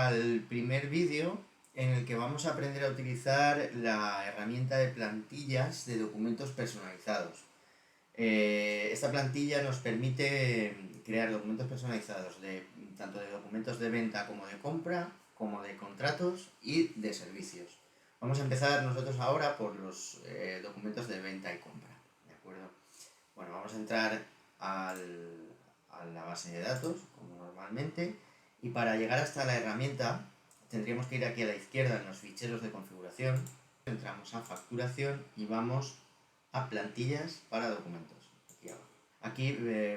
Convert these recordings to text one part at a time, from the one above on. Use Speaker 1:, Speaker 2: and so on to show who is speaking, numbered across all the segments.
Speaker 1: al primer vídeo en el que vamos a aprender a utilizar la herramienta de plantillas de documentos personalizados. Esta plantilla nos permite crear documentos personalizados tanto de documentos de venta como de compra, como de contratos y de servicios. Vamos a empezar nosotros ahora por los documentos de venta y compra, ¿de acuerdo? Bueno, vamos a entrar a la base de datos, como normalmente, y para llegar hasta la herramienta tendríamos que ir aquí a la izquierda en los ficheros de configuración, entramos a facturación y vamos a plantillas para documentos, aquí abajo. Aquí,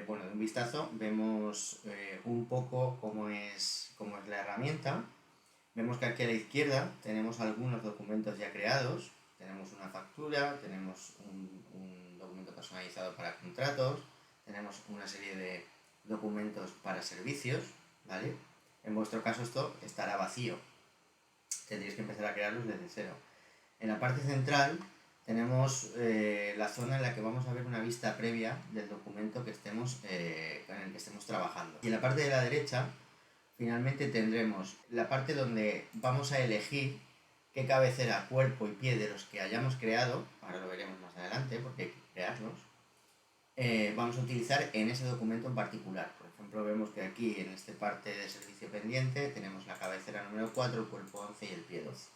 Speaker 1: bueno, de un vistazo vemos un poco cómo es la herramienta. Vemos que aquí a la izquierda tenemos algunos documentos ya creados. Tenemos una factura, tenemos un documento personalizado para contratos, tenemos una serie de documentos para servicios, ¿vale? En vuestro caso esto estará vacío. Tendréis que empezar a crearlos desde cero. En la parte central tenemos la zona en la que vamos a ver una vista previa del documento con el que estemos trabajando. Y en la parte de la derecha, finalmente tendremos la parte donde vamos a elegir qué cabecera, cuerpo y pie de los que hayamos creado, ahora lo veremos más adelante porque hay que crearlos, vamos a utilizar en ese documento en particular. Por ejemplo, vemos que aquí en esta parte de servicio pendiente tenemos la cabecera número 4, el cuerpo 11 y el pie 12.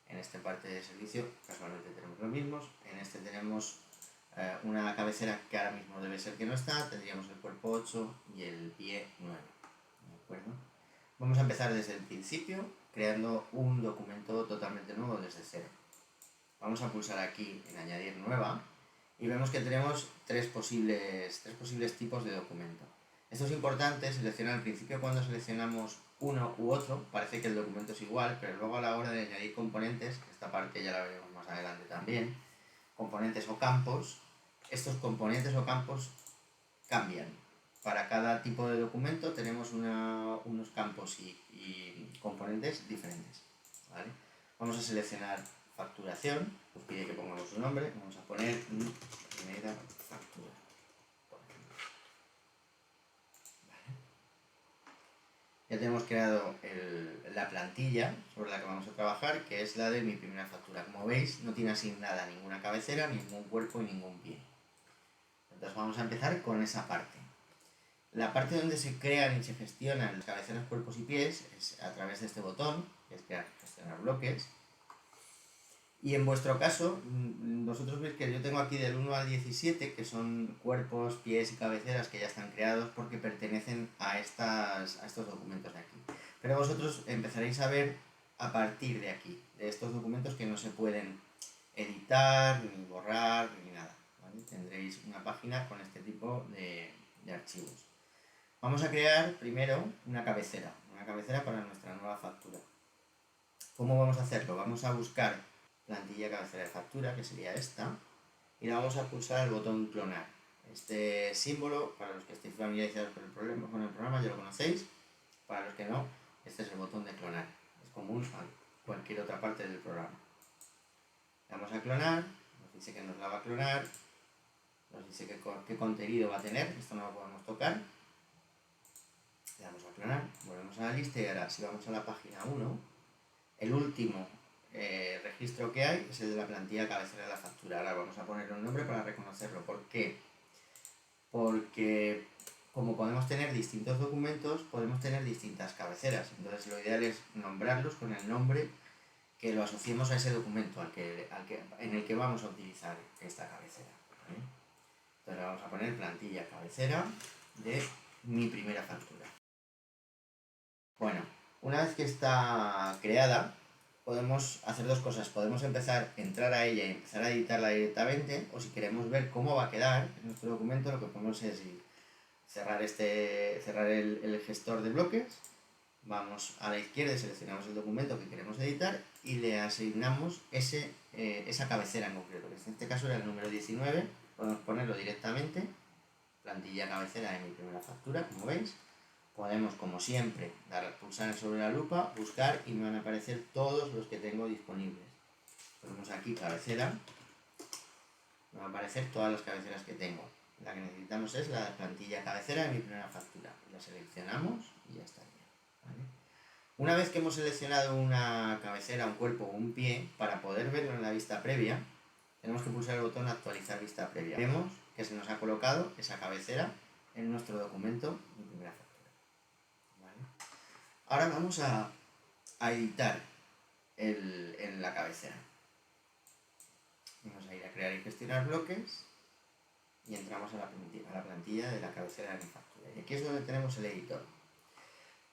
Speaker 1: En esta parte de servicio casualmente tenemos los mismos. En este tenemos una cabecera que ahora mismo debe ser que no está, tendríamos el cuerpo 8 y el pie 9. ¿De acuerdo? Vamos a empezar desde el principio, creando un documento totalmente nuevo desde cero. Vamos a pulsar aquí en añadir nueva y vemos que tenemos tres posibles tipos de documento. Esto es importante seleccionar al principio. Cuando seleccionamos uno u otro parece que el documento es igual, pero luego a la hora de añadir componentes, esta parte ya la veremos más adelante también, componentes o campos, estos componentes o campos cambian. Para cada tipo de documento tenemos unos campos y componentes diferentes, ¿vale? Vamos a seleccionar facturación, nos pide que pongamos un nombre, vamos a poner primera factura, por ejemplo. ¿Vale? Ya tenemos creado la plantilla sobre la que vamos a trabajar, que es la de mi primera factura. Como veis, no tiene asignada ninguna cabecera, ningún cuerpo y ningún pie. Entonces vamos a empezar con esa parte. La parte donde se crean y se gestionan las cabeceras, cuerpos y pies es a través de este botón, que es crear, gestionar bloques. Y en vuestro caso, vosotros veis que yo tengo aquí del 1 al 17, que son cuerpos, pies y cabeceras que ya están creados porque pertenecen a estos documentos de aquí. Pero vosotros empezaréis a ver a partir de aquí, de estos documentos que no se pueden editar, ni borrar, ni nada, ¿vale? Tendréis una página con este tipo de archivos. Vamos a crear primero una cabecera para nuestra nueva factura. ¿Cómo vamos a hacerlo? Vamos a buscar plantilla cabecera de factura, que sería esta, y le vamos a pulsar el botón clonar. Este símbolo, para los que estéis familiarizados con el programa, ya lo conocéis. Para los que no, este es el botón de clonar. Es común a cualquier otra parte del programa. Le damos a clonar, nos dice que nos la va a clonar, nos dice qué contenido va a tener, esto no lo podemos tocar. Le damos a clonar, volvemos a la lista y ahora si vamos a la página 1, el último registro que hay es el de la plantilla cabecera de la factura. Ahora vamos a ponerle un nombre para reconocerlo. ¿Por qué? Porque como podemos tener distintos documentos, podemos tener distintas cabeceras. Entonces lo ideal es nombrarlos con el nombre que lo asociemos a ese documento en el que vamos a utilizar esta cabecera, ¿vale? Entonces vamos a poner plantilla cabecera de mi primera factura. Bueno, una vez que está creada, podemos hacer dos cosas. Podemos entrar a ella y empezar a editarla directamente, o si queremos ver cómo va a quedar en nuestro documento, lo que podemos es cerrar el gestor de bloques, vamos a la izquierda y seleccionamos el documento que queremos editar y le asignamos esa cabecera en concreto, que en este caso era el número 19, podemos ponerlo directamente, plantilla cabecera de mi primera factura, como veis. Podemos, como siempre, pulsar sobre la lupa, buscar y me van a aparecer todos los que tengo disponibles. Ponemos aquí cabecera, me van a aparecer todas las cabeceras que tengo. La que necesitamos es la plantilla cabecera de mi primera factura. La seleccionamos y ya estaría, ¿vale? Una vez que hemos seleccionado una cabecera, un cuerpo o un pie, para poder verlo en la vista previa, tenemos que pulsar el botón actualizar vista previa. Vemos que se nos ha colocado esa cabecera en nuestro documento de primera factura. ¿Vale? Ahora vamos a editar en la cabecera. Vamos a ir a crear y gestionar bloques y entramos a la plantilla de la cabecera de mi factura. Y aquí es donde tenemos el editor.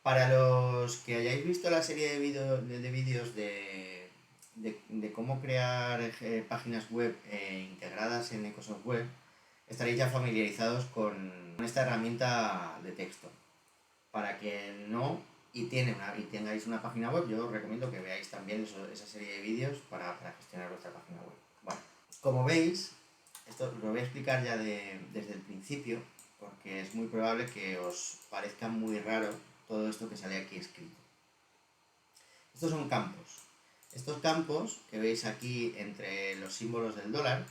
Speaker 1: Para los que hayáis visto la serie de vídeos de cómo crear páginas web integradas en Ecosoft Web, estaréis ya familiarizados con esta herramienta de texto. Para que no y tengáis una página web, yo os recomiendo que veáis también esa serie de vídeos para gestionar vuestra página web. Bueno, como veis, esto lo voy a explicar ya desde el principio, porque es muy probable que os parezca muy raro todo esto que sale aquí escrito. Estos son campos. Estos campos que veis aquí entre los símbolos del dólar,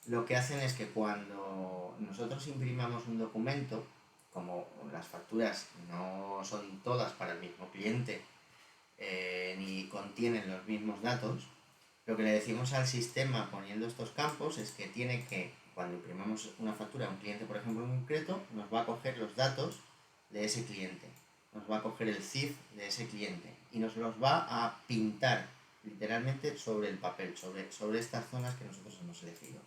Speaker 1: lo que hacen es que cuando nosotros imprimamos un documento, como las facturas no son todas para el mismo cliente, ni contienen los mismos datos, lo que le decimos al sistema poniendo estos campos es que tiene que, cuando imprimamos una factura a un cliente, por ejemplo, en concreto, nos va a coger los datos de ese cliente, nos va a coger el CIF de ese cliente y nos los va a pintar literalmente sobre el papel, sobre estas zonas que nosotros hemos elegido.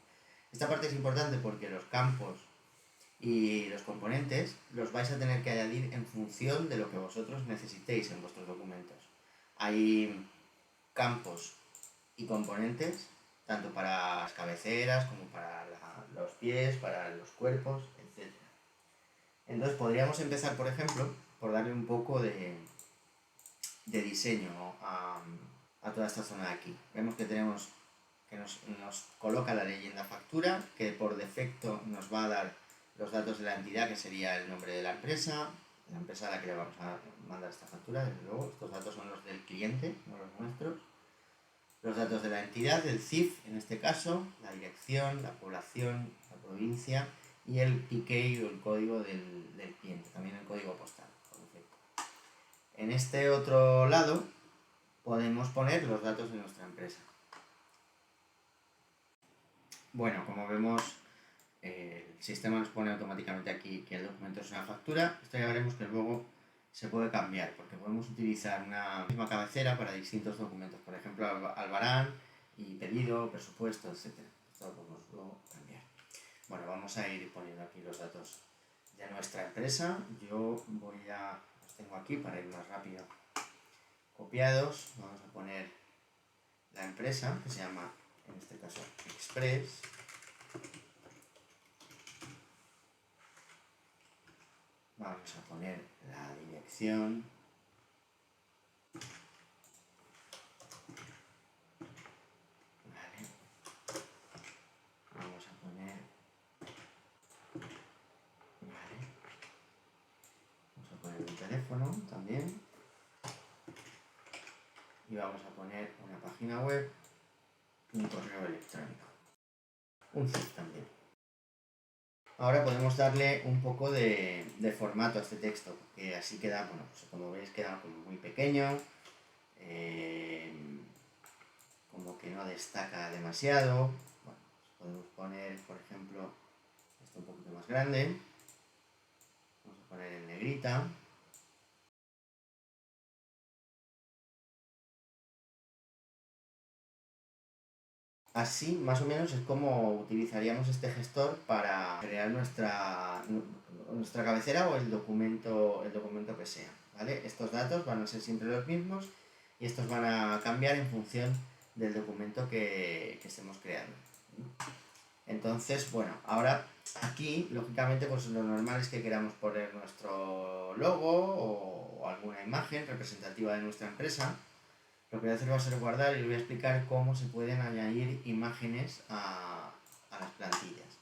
Speaker 1: Esta parte es importante porque los campos y los componentes los vais a tener que añadir en función de lo que vosotros necesitéis en vuestros documentos. Hay campos y componentes tanto para las cabeceras como para los pies, para los cuerpos, etc. Entonces podríamos empezar, por ejemplo, por darle un poco de diseño a toda esta zona de aquí. Vemos que tenemos que nos coloca la leyenda factura, que por defecto nos va a dar los datos de la entidad, que sería el nombre de la empresa a la que le vamos a mandar esta factura, desde luego. Estos datos son los del cliente, no los nuestros. Los datos de la entidad, del CIF en este caso, la dirección, la población, la provincia y el PK o el código del cliente, también el código postal, por defecto. En este otro lado podemos poner los datos de nuestra empresa. Bueno, como vemos, el sistema nos pone automáticamente aquí que el documento es una factura. Esto ya veremos que luego se puede cambiar, porque podemos utilizar una misma cabecera para distintos documentos, por ejemplo, albarán y pedido, presupuesto, etc. Esto lo podemos luego cambiar. Bueno, vamos a ir poniendo aquí los datos de nuestra empresa. Yo los tengo aquí para ir más rápido copiados. Vamos a poner la empresa, que se llama, en este caso, Express. Vamos a poner la dirección. Vale. Vamos a poner... Vale. Vamos a poner un teléfono también. Y vamos a poner una página web, un correo electrónico. Un CIF también. Ahora podemos darle un poco de formato a este texto, porque así queda, bueno, pues como veis queda como muy pequeño, como que no destaca demasiado. Bueno, pues podemos poner, por ejemplo, esto un poquito más grande. Vamos a poner en negrita. Así, más o menos, es como utilizaríamos este gestor para crear nuestra cabecera o el documento que sea, ¿vale? Estos datos van a ser siempre los mismos y estos van a cambiar en función del documento que estemos creando. Entonces, bueno, ahora aquí, lógicamente, pues lo normal es que queramos poner nuestro logo o alguna imagen representativa de nuestra empresa. Lo que voy a hacer va a ser guardar y les voy a explicar cómo se pueden añadir imágenes a las plantillas.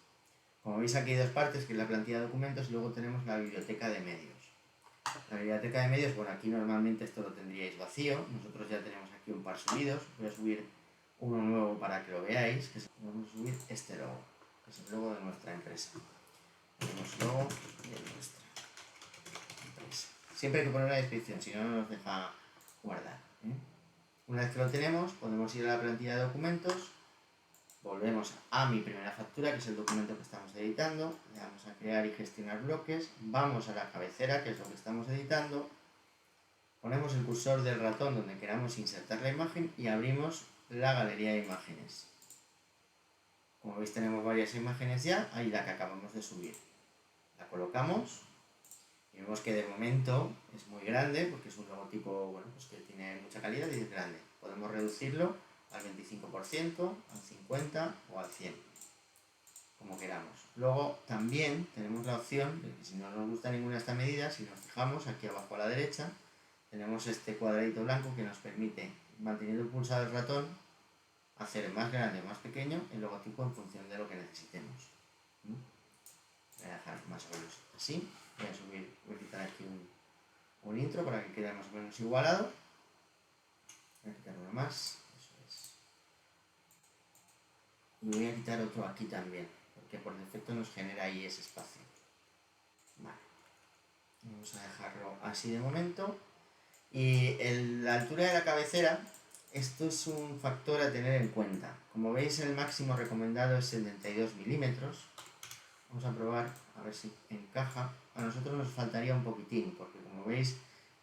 Speaker 1: Como veis, aquí hay dos partes, que es la plantilla de documentos y luego tenemos la biblioteca de medios. La biblioteca de medios, bueno, aquí normalmente esto lo tendríais vacío. Nosotros ya tenemos aquí un par subidos. Voy a subir uno nuevo para que lo veáis, vamos a subir este logo, que es el logo de nuestra empresa. Tenemos logo de nuestra empresa. Siempre hay que poner una descripción, si no, no nos deja guardar. Una vez que lo tenemos, podemos ir a la plantilla de documentos, volvemos a mi primera factura, que es el documento que estamos editando, le damos a crear y gestionar bloques, vamos a la cabecera, que es lo que estamos editando, ponemos el cursor del ratón donde queramos insertar la imagen y abrimos la galería de imágenes. Como veis tenemos varias imágenes ya, ahí la que acabamos de subir. La colocamos y vemos que de momento es muy grande porque es un logotipo bueno, pues que tiene mucha calidad y es grande. Podemos reducirlo al 25%, al 50% o al 100%, como queramos. Luego también tenemos la opción de que si no nos gusta ninguna de estas medidas, si nos fijamos aquí abajo a la derecha, tenemos este cuadradito blanco que nos permite, manteniendo pulsado el ratón, hacer más grande o más pequeño el logotipo en función de lo que necesitemos. Voy a dejar más o menos así. Voy a quitar aquí un intro para que quede más o menos igualado. Voy a quitar uno más. Eso es. Y voy a quitar otro aquí también, porque por defecto nos genera ahí ese espacio. Vale. Vamos a dejarlo así de momento. Y la altura de la cabecera, esto es un factor a tener en cuenta. Como veis, el máximo recomendado es 72 milímetros. Vamos a probar a ver si encaja. A nosotros nos faltaría un poquitín, porque como veis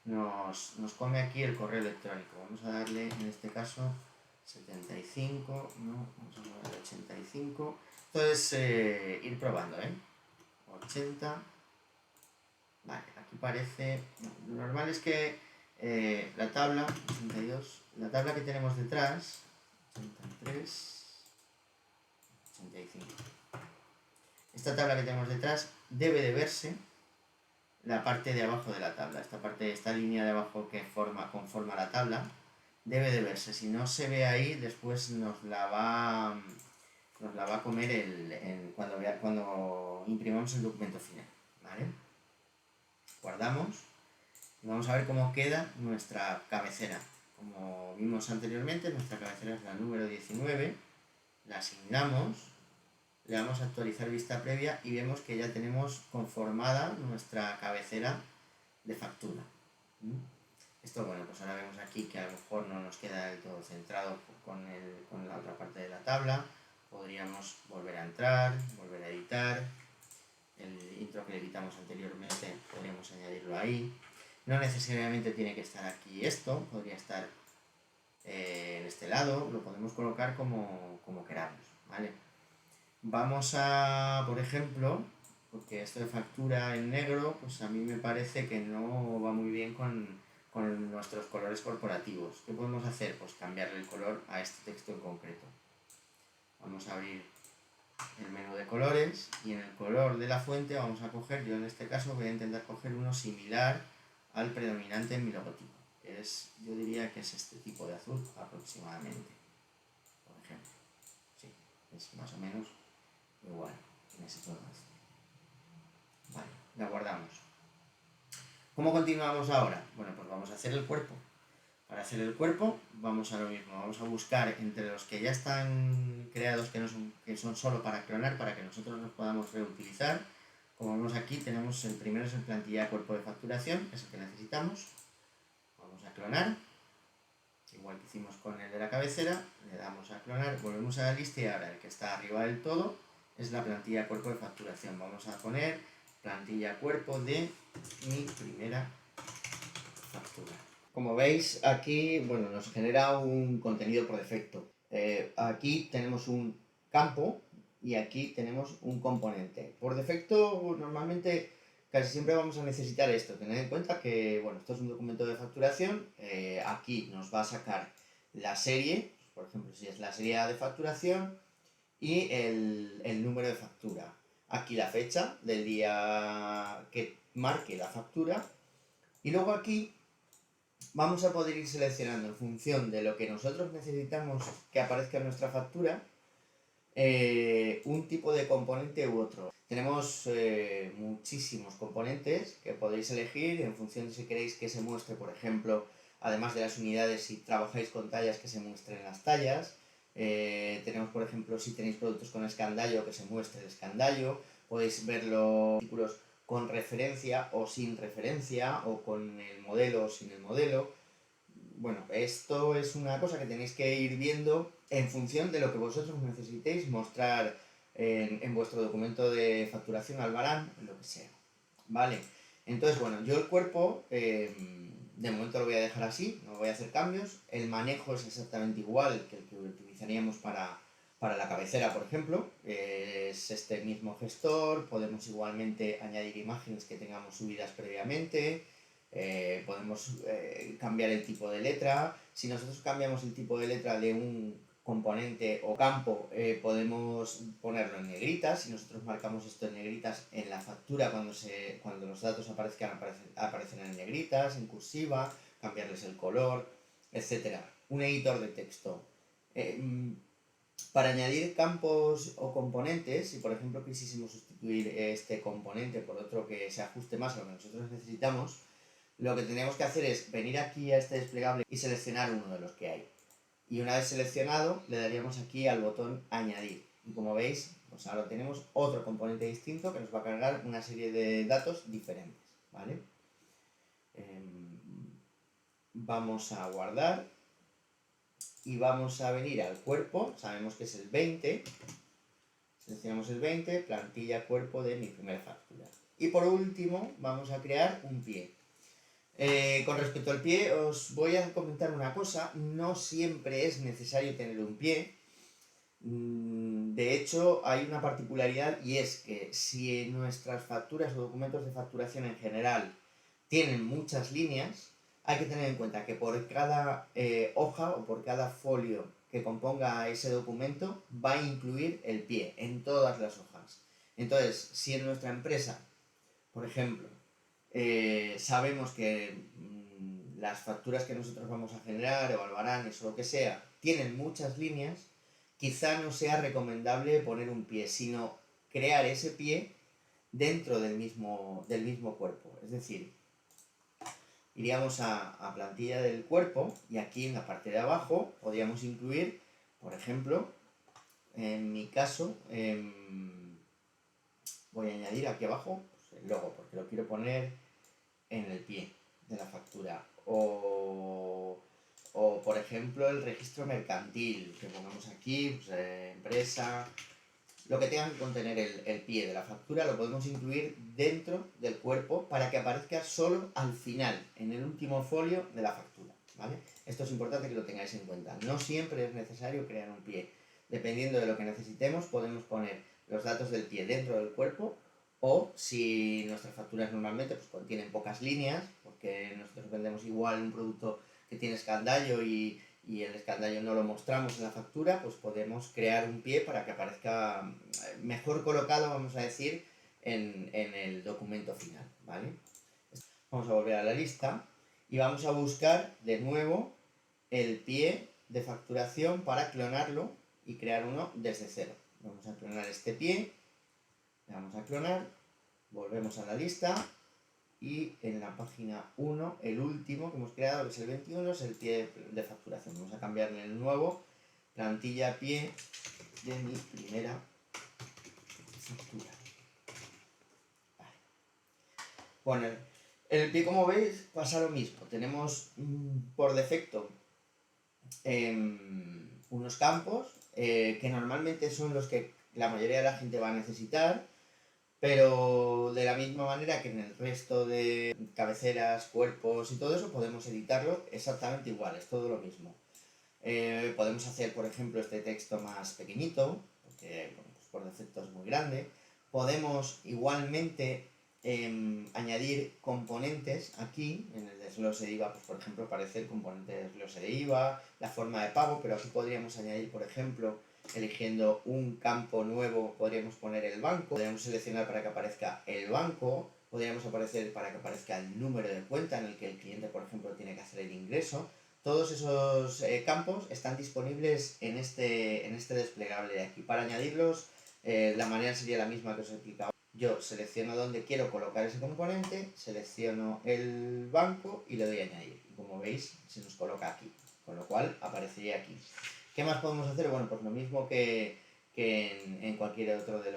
Speaker 1: nos come aquí el correo electrónico. Vamos a darle, en este caso, 75, no, vamos a darle 85. Entonces, ir probando, 80. Vale, aquí parece... Lo normal es que la tabla, 82, la tabla que tenemos detrás, 83, 85. Esta tabla que tenemos detrás debe de verse la parte de abajo de la tabla. Esta línea de abajo que conforma la tabla, debe de verse. Si no se ve ahí, después nos la va a comer cuando imprimamos el documento final. ¿Vale? Guardamos y vamos a ver cómo queda nuestra cabecera. Como vimos anteriormente, nuestra cabecera es la número 19, la asignamos, le damos a actualizar vista previa y vemos que ya tenemos conformada nuestra cabecera de factura. Esto, bueno, pues ahora vemos aquí que a lo mejor no nos queda del todo centrado con la otra parte de la tabla. Podríamos volver a entrar, volver a editar. El intro que le editamos anteriormente podríamos añadirlo ahí. No necesariamente tiene que estar aquí esto, podría estar en este lado, lo podemos colocar como queramos, ¿vale? Vamos a, por ejemplo, porque esto de factura en negro, pues a mí me parece que no va muy bien con nuestros colores corporativos. ¿Qué podemos hacer? Pues cambiarle el color a este texto en concreto. Vamos a abrir el menú de colores y en el color de la fuente vamos a coger, yo en este caso voy a intentar coger uno similar al predominante en mi logotipo, que es, yo diría que es este tipo de azul aproximadamente, por ejemplo. Sí, es más o menos igual en ese tono azul. Vale, la guardamos. ¿Cómo continuamos ahora? Bueno, pues vamos a hacer el cuerpo. Para hacer el cuerpo vamos a lo mismo, vamos a buscar entre los que ya están creados que son solo para clonar, para que nosotros los podamos reutilizar. Como vemos aquí, tenemos el primero es el plantilla cuerpo de facturación, es el que necesitamos. Vamos a clonar, igual que hicimos con el de la cabecera, le damos a clonar, volvemos a la lista y ahora el que está arriba del todo es la plantilla cuerpo de facturación. Vamos a poner plantilla cuerpo de mi primera factura. Como veis, aquí bueno, nos genera un contenido por defecto. Aquí tenemos un campo y aquí tenemos un componente. Por defecto, normalmente casi siempre vamos a necesitar esto. Tened en cuenta que bueno, esto es un documento de facturación. Aquí nos va a sacar la serie, por ejemplo, si es la serie A de facturación, y el número de factura. Aquí la fecha del día que marque la factura. Y luego aquí vamos a poder ir seleccionando en función de lo que nosotros necesitamos que aparezca en nuestra factura, un tipo de componente u otro. Tenemos muchísimos componentes que podéis elegir en función de si queréis que se muestre, por ejemplo, además de las unidades, si trabajáis con tallas, que se muestren las tallas. Tenemos, por ejemplo, si tenéis productos con escandallo, que se muestre el escandallo. Podéis ver los artículos con referencia o sin referencia, o con el modelo o sin el modelo. bueno, esto es una cosa que tenéis que ir viendo en función de lo que vosotros necesitéis mostrar en vuestro documento de facturación Albarán, lo que sea. ¿Vale? Entonces, bueno, yo el cuerpo, de momento lo voy a dejar así, no voy a hacer cambios. El manejo es exactamente igual que el que utilizaríamos para la cabecera, por ejemplo. Es este mismo gestor, podemos igualmente añadir imágenes que tengamos subidas previamente. Podemos cambiar el tipo de letra. Si nosotros cambiamos el tipo de letra de un componente o campo, podemos ponerlo en negritas. Si nosotros marcamos esto en negritas en la factura, cuando los datos aparecen en negritas, en cursiva, cambiarles el color, etcétera. Un editor de texto. Para añadir campos o componentes, si por ejemplo quisiésemos sustituir este componente por otro que se ajuste más a lo que nosotros necesitamos, lo que tenemos que hacer es venir aquí a este desplegable y seleccionar uno de los que hay. Y una vez seleccionado, le daríamos aquí al botón añadir. Y como veis, pues ahora tenemos otro componente distinto que nos va a cargar una serie de datos diferentes, ¿vale? Vamos a guardar y vamos a venir al cuerpo. Sabemos que es el 20. Seleccionamos el 20, plantilla cuerpo de mi primera factura. Y por último, vamos a crear un pie. Con respecto al pie, os voy a comentar una cosa. No siempre es necesario tener un pie. De hecho, hay una particularidad y es que si nuestras facturas o documentos de facturación en general tienen muchas líneas, hay que tener en cuenta que por cada hoja o por cada folio que componga ese documento va a incluir el pie en todas las hojas. Entonces, si en nuestra empresa, por ejemplo, sabemos que las facturas que nosotros vamos a generar o albaranes o lo que sea tienen muchas líneas, quizá no sea recomendable poner un pie, sino crear ese pie dentro del mismo cuerpo. Es decir, iríamos a plantilla del cuerpo y aquí en la parte de abajo podríamos incluir, por ejemplo, en mi caso, voy a añadir aquí abajo pues, el logo, porque lo quiero poner en el pie de la factura. O por ejemplo, el registro mercantil, que pongamos aquí, pues, empresa. Lo que tenga que contener el pie de la factura lo podemos incluir dentro del cuerpo para que aparezca solo al final, en el último folio de la factura, ¿vale? Esto es importante que lo tengáis en cuenta. No siempre es necesario crear un pie. Dependiendo de lo que necesitemos, podemos poner los datos del pie dentro del cuerpo o si nuestras facturas normalmente pues, contienen pocas líneas, porque nosotros vendemos igual un producto que tiene escandallo y el escandallo no lo mostramos en la factura, pues podemos crear un pie para que aparezca mejor colocado, vamos a decir, en el documento final, ¿vale? Vamos a volver a la lista y vamos a buscar de nuevo el pie de facturación para clonarlo y crear uno desde cero. Vamos a clonar este pie, le vamos a clonar, volvemos a la lista y en la página 1, el último que hemos creado, que es el 21, es el pie de facturación. Vamos a cambiarle el nuevo, plantilla pie de mi primera factura. Vale. Bueno, el pie, como veis, pasa lo mismo. Tenemos por defecto unos campos que normalmente son los que la mayoría de la gente va a necesitar, pero de la misma manera que en el resto de cabeceras, cuerpos y todo eso, podemos editarlo exactamente igual, es todo lo mismo. Podemos hacer, por ejemplo, este texto más pequeñito, porque bueno, pues por defecto es muy grande. Podemos igualmente añadir componentes aquí, en el desglose de IVA, pues por ejemplo aparece el componente de desglose de IVA, la forma de pago, pero aquí podríamos añadir, por ejemplo, eligiendo un campo nuevo, podríamos poner el banco, podríamos seleccionar para que aparezca el banco, podríamos aparecer para que aparezca el número de cuenta en el que el cliente, por ejemplo, tiene que hacer el ingreso. Todos esos campos están disponibles en este desplegable de aquí. Para añadirlos, la manera sería la misma que os he explicado. Yo selecciono dónde quiero colocar ese componente, selecciono el banco y le doy a añadir. Y como veis, se nos coloca aquí, con lo cual aparecería aquí. ¿Qué más podemos hacer? Bueno, pues lo mismo que en cualquier otro de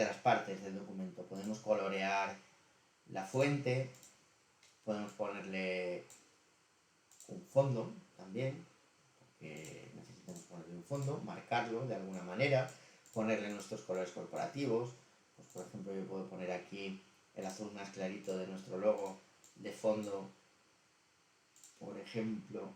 Speaker 1: las partes del documento. Podemos colorear la fuente, podemos ponerle fondo también, porque necesitamos ponerle un fondo, marcarlo de alguna manera, ponerle nuestros colores corporativos. Pues por ejemplo yo puedo poner aquí el azul más clarito de nuestro logo de fondo, por ejemplo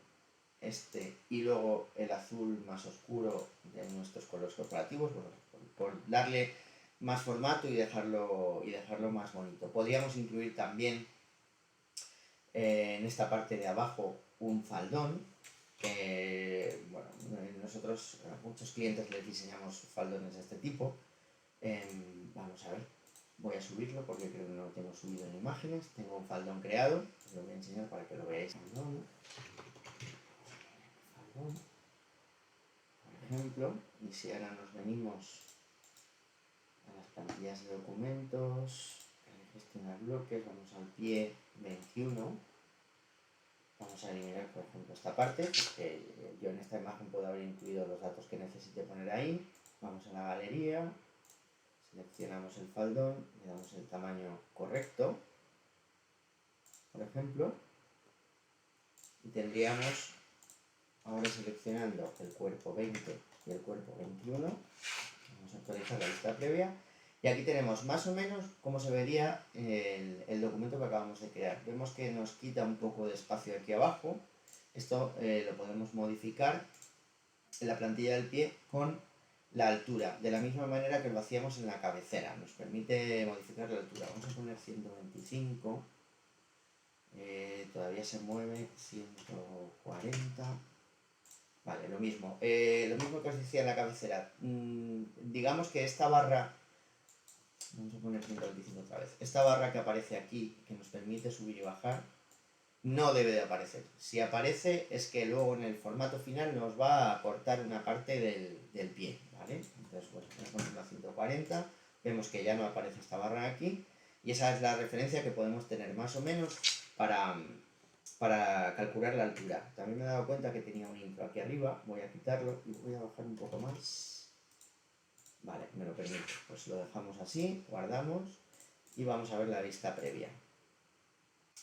Speaker 1: y luego el azul más oscuro de nuestros colores corporativos, bueno, por darle más formato y dejarlo más bonito. Podríamos incluir también en esta parte de abajo un faldón, que bueno, nosotros a muchos clientes les diseñamos faldones de este tipo. Vamos a ver, voy a subirlo porque creo que no lo tengo subido en imágenes. Tengo un faldón creado, os lo voy a enseñar para que lo veáis. Faldón, por ejemplo, y si ahora nos venimos a las plantillas de documentos, gestionar bloques, vamos al pie 21, vamos a eliminar por ejemplo esta parte, porque yo en esta imagen puedo haber incluido los datos que necesite poner ahí. Vamos a la galería, seleccionamos el faldón, le damos el tamaño correcto, por ejemplo, y tendríamos ahora seleccionando el cuerpo 20 y el cuerpo 21, vamos a actualizar la lista previa, y aquí tenemos más o menos cómo se vería el documento que acabamos de crear. Vemos que nos quita un poco de espacio aquí abajo. Esto lo podemos modificar en la plantilla del pie con la altura, de la misma manera que lo hacíamos en la cabecera. Nos permite modificar la altura. Vamos a poner 125, todavía se mueve, 140. Vale, lo mismo que os decía en la cabecera. Digamos que esta barra, vamos a poner 125 otra vez, esta barra que aparece aquí, que nos permite subir y bajar, no debe de aparecer. Si aparece es que luego en el formato final nos va a cortar una parte del pie, ¿vale? Entonces, bueno, ponemos la 140, vemos que ya no aparece esta barra aquí, y esa es la referencia que podemos tener más o menos para calcular la altura. También me he dado cuenta que tenía un intro aquí arriba, voy a quitarlo y voy a bajar un poco más. Vale, me lo permite. Pues lo dejamos así, guardamos y vamos a ver la vista previa.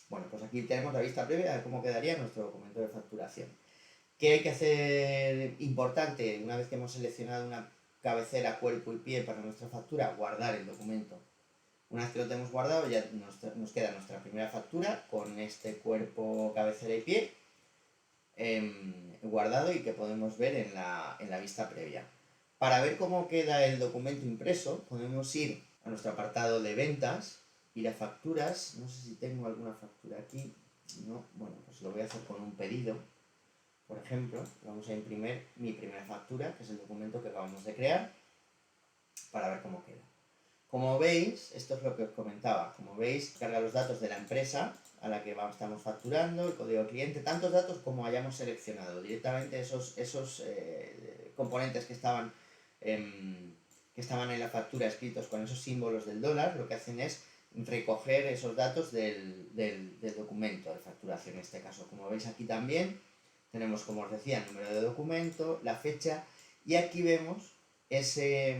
Speaker 1: Bueno, pues aquí tenemos la vista previa de cómo quedaría nuestro documento de facturación. ¿Qué hay que hacer importante? Una vez que hemos seleccionado una cabecera, cuerpo y pie para nuestra factura, guardar el documento. Una vez que lo tenemos guardado, ya nos queda nuestra primera factura con este cuerpo, cabecera y pie guardado y que podemos ver en la vista previa. Para ver cómo queda el documento impreso, podemos ir a nuestro apartado de ventas, ir a facturas. No sé si tengo alguna factura aquí. No, bueno, pues lo voy a hacer con un pedido. Por ejemplo, vamos a imprimir mi primera factura, que es el documento que acabamos de crear, para ver cómo queda. Como veis, esto es lo que os comentaba, como veis, carga los datos de la empresa a la que estamos facturando, el código cliente, tantos datos como hayamos seleccionado. Directamente esos componentes que estaban en la factura escritos con esos símbolos del dólar, lo que hacen es recoger esos datos del documento de facturación en este caso. Como veis aquí también tenemos, como os decía, el número de documento, la fecha, y aquí vemos ese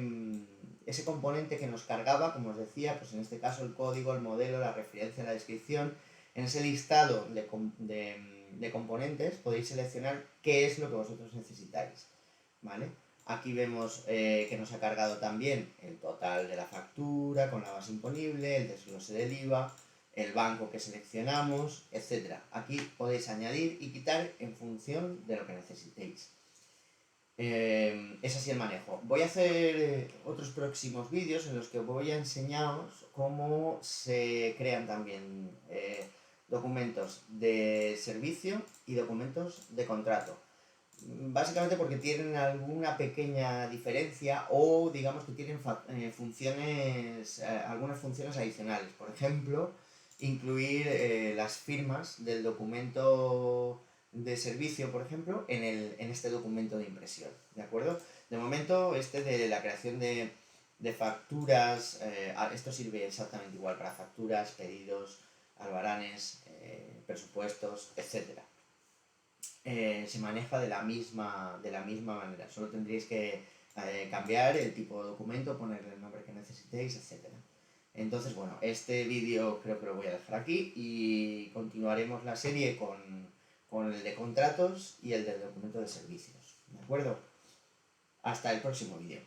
Speaker 1: componente que nos cargaba, como os decía, pues en este caso el código, el modelo, la referencia, la descripción. En ese listado de componentes podéis seleccionar qué es lo que vosotros necesitáis, ¿vale? Aquí vemos que nos ha cargado también el total de la factura con la base imponible, el desglose del IVA, el banco que seleccionamos, etc. Aquí podéis añadir y quitar en función de lo que necesitéis. Es así el manejo. Voy a hacer otros próximos vídeos en los que voy a enseñaros cómo se crean también documentos de servicio y documentos de contrato. Básicamente porque tienen alguna pequeña diferencia o digamos que tienen algunas funciones adicionales. Por ejemplo, incluir las firmas del documento de servicio, por ejemplo, en este documento de impresión, ¿de acuerdo? De momento, de la creación de facturas, esto sirve exactamente igual para facturas, pedidos, albaranes, presupuestos, etc. Se maneja de la misma manera, solo tendréis que cambiar el tipo de documento, ponerle el nombre que necesitéis, etc. Entonces, bueno, este vídeo creo que lo voy a dejar aquí y continuaremos la serie con con el de contratos y el del documento de servicios. ¿De acuerdo? Hasta el próximo vídeo.